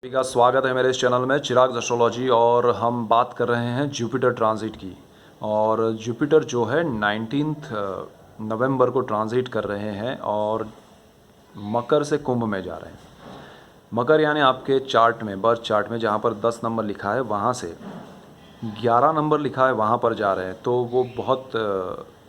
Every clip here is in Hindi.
सभी का स्वागत है मेरे इस चैनल में चिराग एस्ट्रोलॉजी। और हम बात कर रहे हैं जुपिटर ट्रांजिट की। और जुपिटर जो है 19 नवंबर को ट्रांजिट कर रहे हैं और मकर से कुंभ में जा रहे हैं। मकर यानी आपके चार्ट में, बर्थ चार्ट में जहाँ पर 10 नंबर लिखा है वहाँ से 11 नंबर लिखा है वहाँ पर जा रहे हैं। तो वो बहुत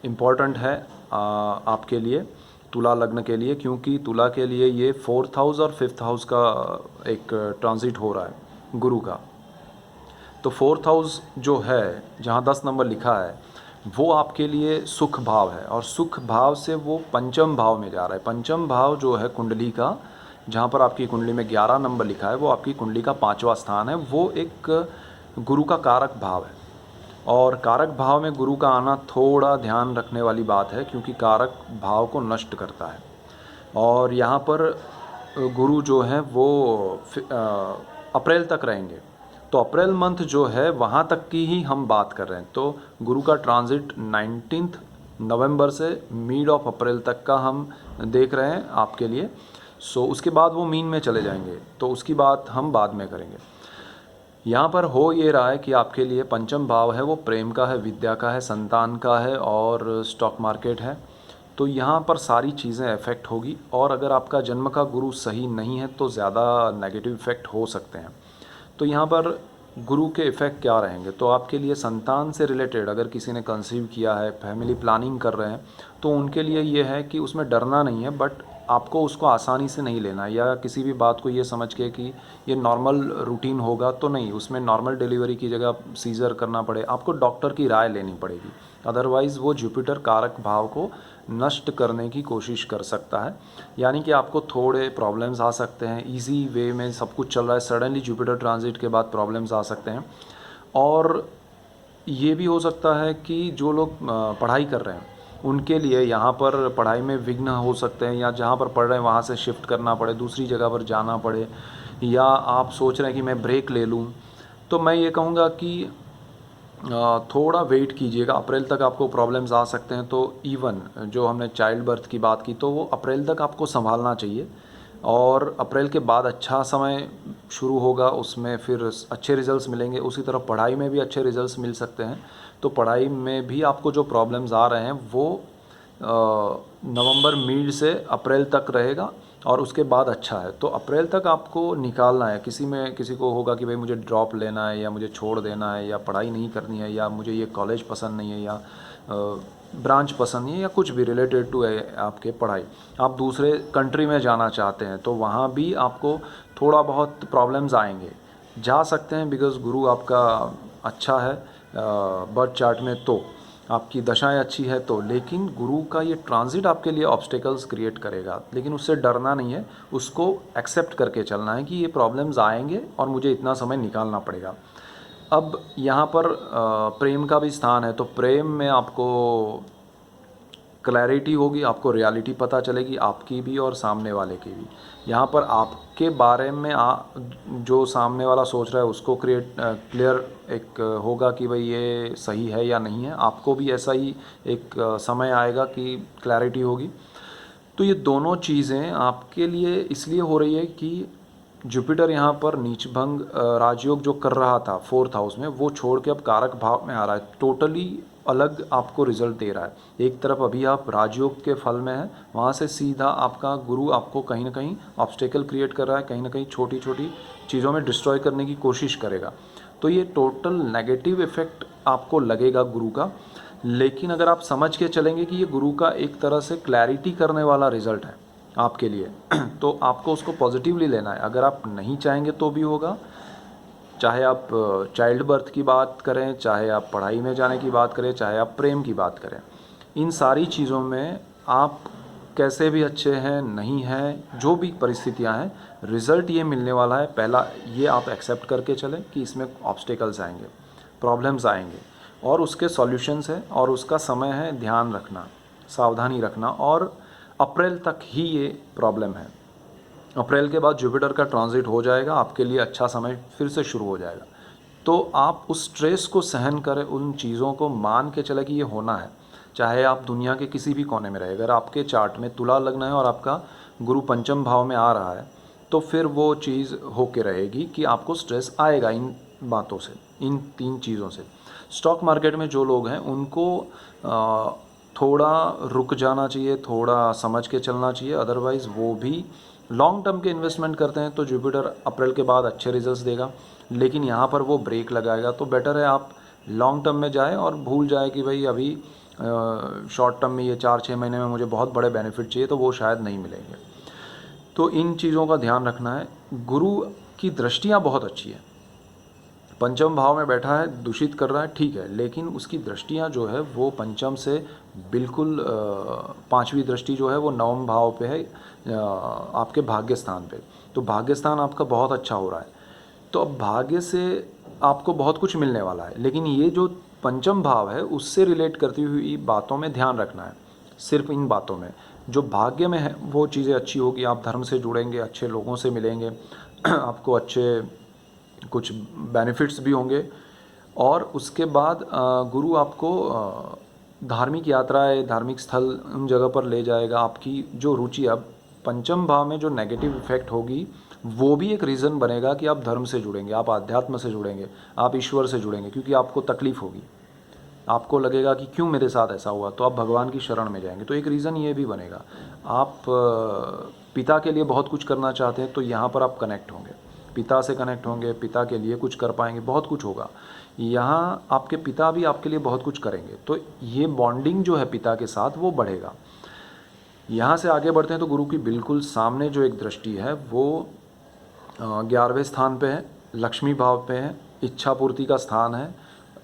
इम्पॉर्टेंट है आपके लिए, तुला लग्न के लिए, क्योंकि तुला के लिए ये 4th हाउस और 5th हाउस का एक ट्रांजिट हो रहा है गुरु का। तो 4th हाउस जो है जहाँ 10 नंबर लिखा है वो आपके लिए सुख भाव है, और सुख भाव से वो पंचम भाव में जा रहा है। पंचम भाव जो है कुंडली का, जहाँ पर आपकी कुंडली में 11 नंबर लिखा है, वो आपकी कुंडली का 5वां स्थान है। वो एक गुरु का कारक भाव है, और कारक भाव में गुरु का आना थोड़ा ध्यान रखने वाली बात है, क्योंकि कारक भाव को नष्ट करता है। और यहाँ पर गुरु जो है वो अप्रैल तक रहेंगे। तो अप्रैल मंथ जो है वहाँ तक की ही हम बात कर रहे हैं। तो गुरु का ट्रांजिट 19 नवंबर से मिड ऑफ अप्रैल तक का हम देख रहे हैं आपके लिए। उसके बाद वो मीन में चले जाएंगे, तो उसकी बात हम बाद में करेंगे। यहाँ पर हो ये रहा है कि आपके लिए पंचम भाव है वो प्रेम का है, विद्या का है, संतान का है और स्टॉक मार्केट है। तो यहाँ पर सारी चीज़ें इफ़ेक्ट होगी। और अगर आपका जन्म का गुरु सही नहीं है तो ज़्यादा नेगेटिव इफ़ेक्ट हो सकते हैं। तो यहाँ पर गुरु के इफ़ेक्ट क्या रहेंगे, तो आपके लिए संतान से रिलेटेड अगर किसी ने कंसीव किया है, फैमिली प्लानिंग कर रहे हैं, तो उनके लिए ये है कि उसमें डरना नहीं है, बट आपको उसको आसानी से नहीं लेना, या किसी भी बात को ये समझ के कि ये नॉर्मल रूटीन होगा, तो नहीं, उसमें नॉर्मल डिलीवरी की जगह सीज़र करना पड़े, आपको डॉक्टर की राय लेनी पड़ेगी। अदरवाइज़ वो जुपिटर कारक भाव को नष्ट करने की कोशिश कर सकता है। यानी कि आपको थोड़े प्रॉब्लम्स आ सकते हैं। इजी वे में सब कुछ चल रहा है, सडनली जुपिटर ट्रांजिट के बाद प्रॉब्लम्स आ सकते हैं। और ये भी हो सकता है कि जो लोग पढ़ाई कर रहे हैं उनके लिए यहाँ पर पढ़ाई में विघ्न हो सकते हैं, या जहाँ पर पढ़ रहे हैं वहाँ से शिफ्ट करना पड़े, दूसरी जगह पर जाना पड़े, या आप सोच रहे हैं कि मैं ब्रेक ले लूँ। तो मैं ये कहूँगा कि थोड़ा वेट कीजिएगा, अप्रैल तक आपको प्रॉब्लम्स आ सकते हैं। तो इवन जो हमने चाइल्ड बर्थ की बात की, तो वो अप्रैल तक आपको संभालना चाहिए। और अप्रैल के बाद अच्छा समय शुरू होगा, उसमें फिर अच्छे रिजल्ट्स मिलेंगे। उसी तरह पढ़ाई में भी अच्छे रिजल्ट्स मिल सकते हैं। तो पढ़ाई में भी आपको जो प्रॉब्लम्स आ रहे हैं वो नवंबर मिड से अप्रैल तक रहेगा, और उसके बाद अच्छा है। तो अप्रैल तक आपको निकालना है। किसी को होगा कि भाई मुझे ड्रॉप लेना है, या मुझे छोड़ देना है, या पढ़ाई नहीं करनी है, या मुझे ये कॉलेज पसंद नहीं है, या ब्रांच पसंद नहीं है, या कुछ भी रिलेटेड टू है आपके पढ़ाई, आप दूसरे कंट्री में जाना चाहते हैं, तो वहाँ भी आपको थोड़ा बहुत प्रॉब्लम्स आएंगे। जा सकते हैं बिकॉज़ गुरु आपका अच्छा है बर्थ चार्ट में, तो आपकी दशाएं अच्छी है तो। लेकिन गुरु का ये ट्रांजिट आपके लिए ऑब्स्टेकल्स क्रिएट करेगा, लेकिन उससे डरना नहीं है, उसको एक्सेप्ट करके चलना है कि ये प्रॉब्लम्स आएंगे और मुझे इतना समय निकालना पड़ेगा। अब यहाँ पर प्रेम का भी स्थान है, तो प्रेम में आपको क्लैरिटी होगी, आपको रियलिटी पता चलेगी, आपकी भी और सामने वाले की भी। यहाँ पर आपके बारे में जो सामने वाला सोच रहा है उसको क्लियर एक होगा कि भाई ये सही है या नहीं है। आपको भी ऐसा ही एक समय आएगा कि क्लैरिटी होगी। तो ये दोनों चीज़ें आपके लिए इसलिए हो रही है कि जुपिटर यहाँ पर नीचभंग राजयोग जो कर रहा था 4th हाउस में, वो छोड़ के अब कारक भाव में आ रहा है। टोटली अलग आपको रिजल्ट दे रहा है। एक तरफ अभी आप राजयोग के फल में हैं, वहाँ से सीधा आपका गुरु आपको कहीं ना कहीं ऑब्स्टेकल क्रिएट कर रहा है, कहीं ना कहीं छोटी छोटी चीज़ों में डिस्ट्रॉय करने की कोशिश करेगा। तो ये टोटल नेगेटिव इफेक्ट आपको लगेगा गुरु का। लेकिन अगर आप समझ के चलेंगे कि ये गुरु का एक तरह से क्लैरिटी करने वाला रिजल्ट है आपके लिए, तो आपको उसको पॉजिटिवली लेना है। अगर आप नहीं चाहेंगे तो भी होगा, चाहे आप चाइल्ड बर्थ की बात करें, चाहे आप पढ़ाई में जाने की बात करें, चाहे आप प्रेम की बात करें, इन सारी चीज़ों में आप कैसे भी अच्छे हैं नहीं हैं, जो भी परिस्थितियां हैं, रिज़ल्ट ये मिलने वाला है। पहला ये आप एक्सेप्ट करके चलें कि इसमें ऑब्स्टेकल्स आएंगे, प्रॉब्लम्स आएंगे, और उसके सॉल्यूशंस है, और उसका समय है ध्यान रखना, सावधानी रखना। और अप्रैल तक ही ये प्रॉब्लम है। अप्रैल के बाद जुपिटर का ट्रांजिट हो जाएगा, आपके लिए अच्छा समय फिर से शुरू हो जाएगा। तो आप उस स्ट्रेस को सहन करें, उन चीज़ों को मान के चले कि ये होना है, चाहे आप दुनिया के किसी भी कोने में रहे। अगर आपके चार्ट में तुला लग्न है और आपका गुरु पंचम भाव में आ रहा है, तो फिर वो चीज़ होके रहेगी कि आपको स्ट्रेस आएगा इन बातों से, इन 3 चीज़ों से। स्टॉक मार्केट में जो लोग हैं उनको थोड़ा रुक जाना चाहिए, थोड़ा समझ के चलना चाहिए, अदरवाइज़ वो भी लॉन्ग टर्म के इन्वेस्टमेंट करते हैं तो जुपिटर अप्रैल के बाद अच्छे रिजल्ट्स देगा, लेकिन यहाँ पर वो ब्रेक लगाएगा। तो बेटर है आप लॉन्ग टर्म में जाएँ और भूल जाए कि भाई अभी शॉर्ट टर्म में ये 4-6 महीने में मुझे बहुत बड़े बेनिफिट चाहिए, तो वो शायद नहीं मिलेंगे। तो इन चीज़ों का ध्यान रखना है। गुरु की दृष्टियाँ बहुत अच्छी हैं, पंचम भाव में बैठा है, दूषित कर रहा है, ठीक है, लेकिन उसकी दृष्टियाँ जो है वो पंचम से बिल्कुल 5वीं दृष्टि जो है वो नवम भाव पे है, आपके भाग्य स्थान पे। तो भाग्य स्थान आपका बहुत अच्छा हो रहा है, तो अब भाग्य से आपको बहुत कुछ मिलने वाला है, लेकिन ये जो पंचम भाव है उससे रिलेट करती हुई बातों में ध्यान रखना है। सिर्फ इन बातों में जो भाग्य में है वो चीज़ें अच्छी होगी, आप धर्म से जुड़ेंगे, अच्छे लोगों से मिलेंगे, आपको अच्छे कुछ बेनिफिट्स भी होंगे। और उसके बाद गुरु आपको धार्मिक यात्राएं, धार्मिक स्थल, उन जगह पर ले जाएगा। आपकी जो रुचि, अब पंचम भाव में जो नेगेटिव इफेक्ट होगी वो भी एक रीज़न बनेगा कि आप धर्म से जुड़ेंगे, आप आध्यात्म से जुड़ेंगे, आप ईश्वर से जुड़ेंगे, क्योंकि आपको तकलीफ़ होगी, आपको लगेगा कि क्यों मेरे साथ ऐसा हुआ, तो आप भगवान की शरण में जाएंगे। तो एक रीज़न ये भी बनेगा। आप पिता के लिए बहुत कुछ करना चाहते हैं तो यहाँ पर आप कनेक्ट होंगे, पिता से कनेक्ट होंगे, पिता के लिए कुछ कर पाएंगे, बहुत कुछ होगा। यहाँ आपके पिता भी आपके लिए बहुत कुछ करेंगे, तो ये बॉन्डिंग जो है पिता के साथ वो बढ़ेगा। यहाँ से आगे बढ़ते हैं तो गुरु की बिल्कुल सामने जो एक दृष्टि है वो 11वें स्थान पे है, लक्ष्मी भाव पे है, इच्छा पूर्ति का स्थान है,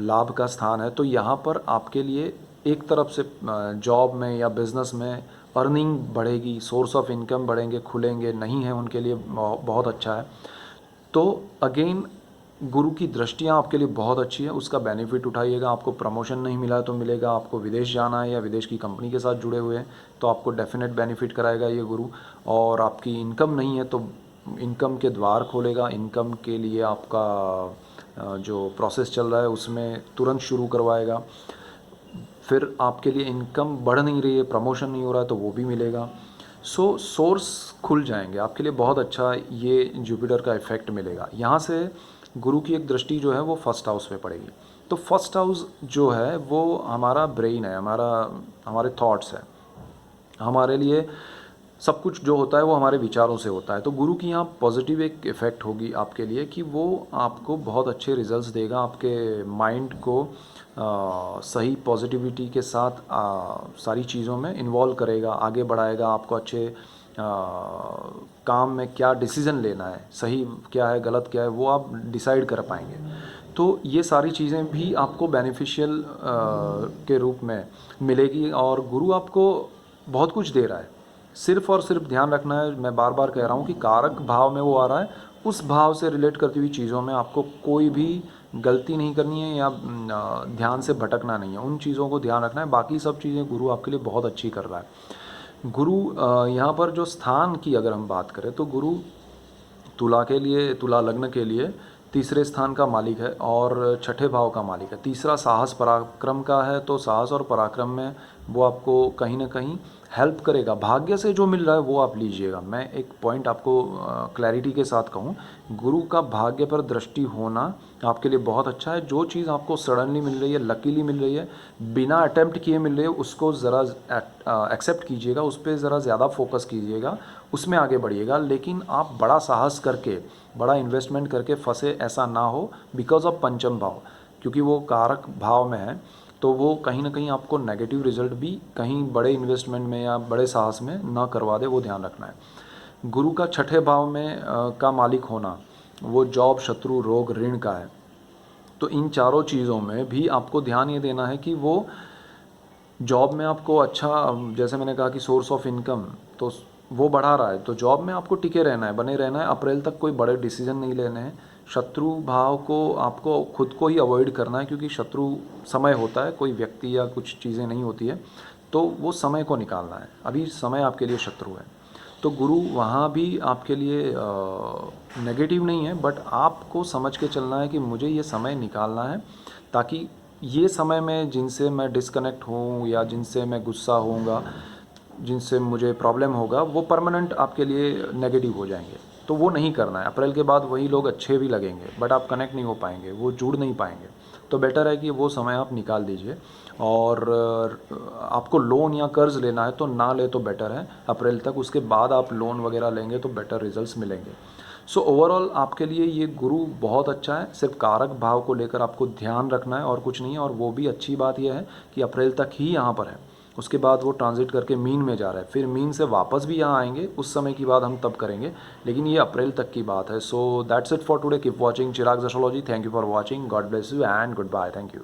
लाभ का स्थान है। तो यहाँ पर आपके लिए एक तरफ से जॉब में या बिज़नेस में अर्निंग बढ़ेगी, सोर्स ऑफ इनकम बढ़ेंगे, खुलेंगे, नहीं है उनके लिए बहुत अच्छा है। तो अगेन गुरु की दृष्टियाँ आपके लिए बहुत अच्छी है, उसका बेनिफिट उठाइएगा। आपको प्रमोशन नहीं मिला है तो मिलेगा, आपको विदेश जाना है या विदेश की कंपनी के साथ जुड़े हुए हैं तो आपको डेफिनेट बेनिफिट कराएगा ये गुरु। और आपकी इनकम नहीं है तो इनकम के द्वार खोलेगा, इनकम के लिए आपका जो प्रोसेस चल रहा है उसमें तुरंत शुरू करवाएगा। फिर आपके लिए इनकम बढ़ नहीं रही है, प्रमोशन नहीं हो रहा है तो वो भी मिलेगा। सो सोर्स खुल जाएंगे आपके लिए, बहुत अच्छा ये जुपिटर का इफेक्ट मिलेगा। यहाँ से गुरु की एक दृष्टि जो है वो फर्स्ट हाउस में पड़ेगी। तो फर्स्ट हाउस जो है वो हमारा ब्रेन है, हमारे थॉट्स है, हमारे लिए सब कुछ जो होता है वो हमारे विचारों से होता है। तो गुरु की यहाँ पॉजिटिव एक इफ़ेक्ट होगी आपके लिए कि वो आपको बहुत अच्छे रिजल्ट्स देगा, आपके माइंड को सही पॉजिटिविटी के साथ सारी चीज़ों में इन्वॉल्व करेगा, आगे बढ़ाएगा, आपको अच्छे काम में क्या डिसीज़न लेना है, सही क्या है, गलत क्या है, वो आप डिसाइड कर पाएंगे। तो ये सारी चीज़ें भी आपको बेनिफिशियल के रूप में मिलेगी। और गुरु आपको बहुत कुछ दे रहा है, सिर्फ़ और सिर्फ ध्यान रखना है, मैं बार बार कह रहा हूँ कि कारक भाव में वो आ रहा है, उस भाव से रिलेट करती हुई चीज़ों में आपको कोई भी गलती नहीं करनी है या ध्यान से भटकना नहीं है, उन चीज़ों को ध्यान रखना है। बाकी सब चीज़ें गुरु आपके लिए बहुत अच्छी कर रहा है। गुरु यहाँ पर जो स्थान की अगर हम बात करें तो गुरु तुला लग्न के लिए तीसरे स्थान का मालिक है और छठे भाव का मालिक है। तीसरा साहस पराक्रम का है, तो साहस और पराक्रम में वो आपको कहीं ना कहीं हेल्प करेगा। भाग्य से जो मिल रहा है वो आप लीजिएगा। मैं एक पॉइंट आपको क्लैरिटी के साथ कहूँ, गुरु का भाग्य पर दृष्टि होना आपके लिए बहुत अच्छा है। जो चीज़ आपको सडनली मिल रही है, लकीली मिल रही है, बिना अटेम्प्ट किए मिल रही है, उसको ज़रा एक्सेप्ट कीजिएगा, उस पर ज़रा ज़्यादा फोकस कीजिएगा, उसमें आगे बढ़िएगा। लेकिन आप बड़ा साहस करके, बड़ा इन्वेस्टमेंट करके फंसे, ऐसा ना हो, बिकॉज ऑफ पंचम भाव, क्योंकि वो कारक भाव में है, तो वो कहीं ना कहीं आपको नेगेटिव रिजल्ट भी कहीं बड़े इन्वेस्टमेंट में या बड़े साहस में ना करवा दे, वो ध्यान रखना है। गुरु का छठे भाव में का मालिक होना वो जॉब, शत्रु, रोग, ऋण का है। तो इन चारों चीज़ों में भी आपको ध्यान ये देना है कि वो जॉब में आपको अच्छा, जैसे मैंने कहा कि सोर्स ऑफ इनकम तो वो बढ़ा रहा है, तो जॉब में आपको टिके रहना है, बने रहना है, अप्रैल तक कोई बड़े डिसीजन नहीं लेने हैं। शत्रु भाव को आपको खुद को ही अवॉइड करना है, क्योंकि शत्रु समय होता है, कोई व्यक्ति या कुछ चीज़ें नहीं होती है, तो वो समय को निकालना है। अभी समय आपके लिए शत्रु है, तो गुरु वहाँ भी आपके लिए नेगेटिव नहीं है, बट आपको समझ के चलना है कि मुझे ये समय निकालना है, ताकि ये समय में जिनसे मैं डिस्कनेक्ट हूँ या जिनसे मैं गुस्सा होऊंगा, जिनसे मुझे प्रॉब्लम होगा, वो परमानेंट आपके लिए नेगेटिव हो जाएंगे। तो वो नहीं करना है। अप्रैल के बाद वही लोग अच्छे भी लगेंगे बट आप कनेक्ट नहीं हो पाएंगे, वो जुड़ नहीं पाएंगे। तो बेटर है कि वो समय आप निकाल दीजिए। और आपको लोन या कर्ज़ लेना है तो ना ले तो बेटर है अप्रैल तक, उसके बाद आप लोन वगैरह लेंगे तो बेटर रिजल्ट्स मिलेंगे। सो ओवरऑल आपके लिए ये गुरु बहुत अच्छा है, सिर्फ कारक भाव को लेकर आपको ध्यान रखना है और कुछ नहीं है। और वो भी अच्छी बात यह है कि अप्रैल तक ही यहाँ पर है, उसके बाद वो ट्रांजिट करके मीन में जा रहा है, फिर मीन से वापस भी यहाँ आएंगे, उस समय की बात हम तब करेंगे, लेकिन ये अप्रैल तक की बात है। So that's it for today, keep watching Chirag astrology. Thank you for watching, God bless you and good bye, thank you.